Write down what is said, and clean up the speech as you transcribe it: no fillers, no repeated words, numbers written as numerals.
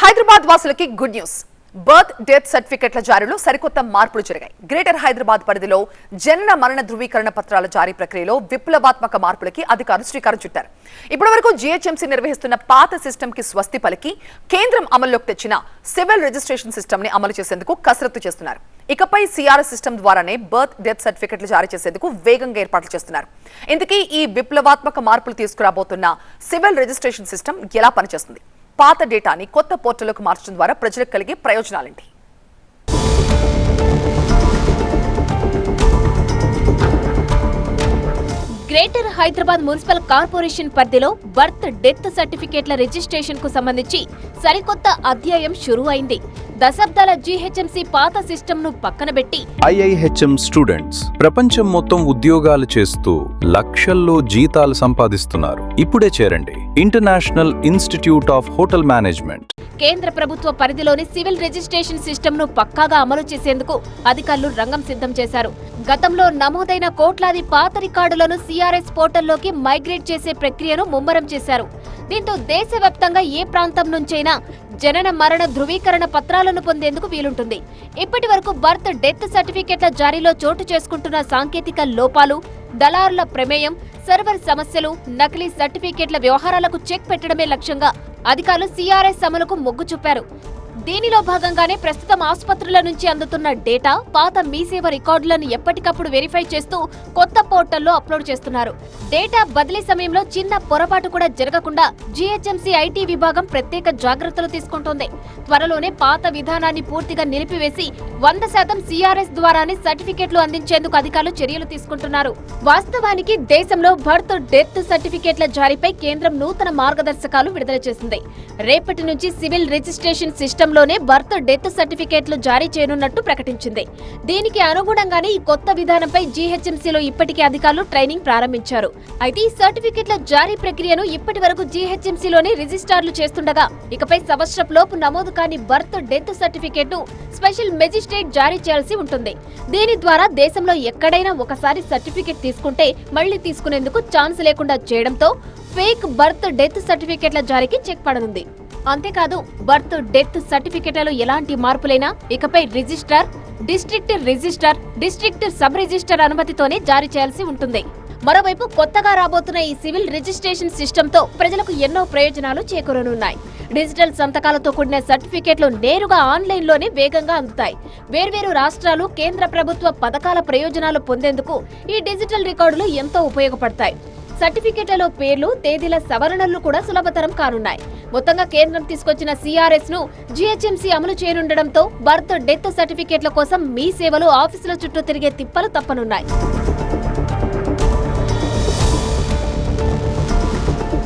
హైదరాబాద్ వాసులకి good news. Birth death సర్టిఫికెట్ల జారీలో సరికొత్త మార్పులు జరిగాయి. గ్రేటర్ హైదరాబాద్ పరిధిలో జనన మరణ ధృవీకరణ పత్రాల జారీ ప్రక్రియలో విప్లవాత్మక మార్పులకి అధికారులు శ్రీకారం చుట్టారు. ఇప్పటివరకు జీహెచ్ఎంసీ నిర్వహిస్తున్న పాత సిస్టమ్ కి స్వస్తి పలికి కేంద్రం అమల్లోకి తెచ్చిన సివిల్ రిజిస్ట్రేషన్ సిస్టమ్ ని అమలు చేసేందుకు కసరత్తు చేస్తున్నారు. ఇకపై సిఆర్ఎస్ సిస్టమ్ ద్వారానే బర్త్ డెత్ సర్టిఫికెట్లు జారీ చేసేందుకు వేగంగా ఏర్పాట్లు చేస్తున్నారు. ఇందుకీ ఈ విప్లవాత్మక మార్పులు తీసుకురాబోతున్న సివిల్ రిజిస్ట్రేషన్ సిస్టమ్ ఎలా పనిచేస్తుంది, పాత డేటాని కొత్త పోర్టల్లోకి మార్చడం ద్వారా ప్రజలకు కలిగే ప్రయోజనాలేంటి? గ్రేటర్ హైదరాబాద్ మున్సిపల్ కార్పొరేషన్ పరిధిలో బర్త్ డెత్ సర్టిఫికేట్ల రిజిస్ట్రేషన్ కు సంబంధించి సరికొత్త అధ్యాయం షురూ అయింది. దశాబ్దాల జీహెచ్ఎంసీ పాత సిస్టమ్ ను పక్కన పెట్టి ఐఐహెచ్ఎం స్టూడెంట్స్ ప్రపంచం మొత్తం ఉద్యోగాలు చేస్తూ లక్షల్లో జీతాలు సంపాదిస్తున్నారు. ఇప్పుడే చేరండి international institute of hotel management. కేంద్ర ప్రభుత్వ పరిధిలోని సివిల్ రిజిస్ట్రేషన్ సిస్టమ్ ను పక్కాగా అమలు చేసేందుకు అధికారులు రంగం సిద్ధం చేశారు. గతంలో నమోదైన కోట్లాది పాత రికార్డులను సిఆర్ఎస్ పోర్టల్లోకి మైగ్రేట్ చేసే ప్రక్రియను ముమ్మరం చేశారు. దీంతో దేశవ్యాప్తంగా ఏ ప్రాంతం నుంచైనా జనన మరణ ధృవీకరణ పత్రాలను పొందేందుకు వీలుంటుంది. ఇప్పటి వరకు బర్త్ డెత్ సర్టిఫికెట్ల జారీలో చోటు చేసుకుంటున్న సాంకేతిక లోపాలు, దళారుల ప్రమేయం, సర్వర్ సమస్యలు, నకిలీ సర్టిఫికెట్ల వ్యవహారాలకు చెక్ పెట్టడమే లక్ష్యంగా అధికారులు సిఆర్ఎస్ అమలుకు మొగ్గు చూపారు. దీనిలో భాగంగానే ప్రస్తుతం ఆసుపత్రుల నుంచి అందుతున్న డేటా, పాత మీసేవ రికార్డులను ఎప్పటికప్పుడు వెరిఫై చేస్తూ కొత్త పోర్టల్లో అప్లోడ్ చేస్తున్నారు. డేటా బదిలీ సమయంలో చిన్న పొరపాటు కూడా జరగకుండా జీహెచ్ఎంసీ ఐటీ విభాగం ప్రత్యేక జాగ్రత్తలు తీసుకుంటోంది. త్వరలోనే పాత విధానాన్ని పూర్తిగా నిలిపివేసి 100% సిఆర్ఎస్ ద్వారానే సర్టిఫికెట్లు అందించేందుకు అధికారులు చర్యలు తీసుకుంటున్నారు. వాస్తవానికి దేశంలో బర్త్ డెత్ సర్టిఫికెట్ల జారీపై కేంద్రం నూతన మార్గదర్శకాలు విడుదల చేసింది. రేపటి నుంచి సివిల్ రిజిస్ట్రేషన్ సిస్టంలోనే బర్త్ డెత్ సర్టిఫికెట్లు జారీ చేయనున్నట్టు ప్రకటించింది. దీనికి అనుగుణంగానే ఈ కొత్త విధానంపై జీహెచ్ఎంసీలో ఇప్పటికే అధికారులు ట్రైనింగ్ ప్రారంభించారు. అయితే ఈ సర్టిఫికెట్ల జారీ ప్రక్రియను ఇప్పటి వరకు జీహెచ్ఎంసీలోనే రిజిస్ట్రార్లు చేస్తుండగా ఇకపై సంవత్సరంలోపు నమోదు కాని బర్త్ డెత్ సర్టిఫికెట్ ను స్పెషల్ మెజిస్ట్రేట్ జారీ చేయాల్సి ఉంటుంది. దీని ద్వారా దేశంలో ఎక్కడైనా ఒకసారి సర్టిఫికెట్ తీసుకుంటే మళ్లీ తీసుకునేందుకు ఛాన్స్ లేకుండా చేయడంతో ఫేక్ బర్త్ డెత్ సర్టిఫికెట్ల జారీకి చెక్ పడనుంది. అంతేకాదు, బర్త్ డెత్ సర్టిఫికెట్లలో ఎలాంటి మార్పులైనా ఇకపై రిజిస్ట్రార్, డిస్ట్రిక్ట్ సబ్ రిజిస్టర్ అనుమతితోనే జారీ చేయాల్సి ఉంటుంది. మరోవైపు కొత్తగా రాబోతున్న ఈ సివిల్ రిజిస్ట్రేషన్ సిస్టంతో ప్రజలకు ఎన్నో ప్రయోజనాలు చేకూరనున్నాయి. డిజిటల్ సంతకాలతో కూడిన సర్టిఫికెట్లు నేరుగా ఆన్లైన్లోనే వేగంగా అందుతాయి. వేర్వేరు రాష్ట్రాలు, కేంద్ర ప్రభుత్వ పథకాల ప్రయోజనాలు పొందేందుకు ఈ డిజిటల్ రికార్డులు ఎంతో ఉపయోగపడతాయి. సర్టిఫికెట్లలో పేర్లు, తేదీల సవరణలు కూడా సులభతరం కానున్నాయి. మొత్తంగా కేంద్రం తీసుకొచ్చిన సిఆర్ఎస్ ను జీహెచ్ఎంసీ అమలు చేయనుండడంతో బర్త్ డెత్ సర్టిఫికెట్ల కోసం మీ సేవలు, ఆఫీసుల చుట్టూ తిరిగే తిప్పలు తప్పనున్నాయి.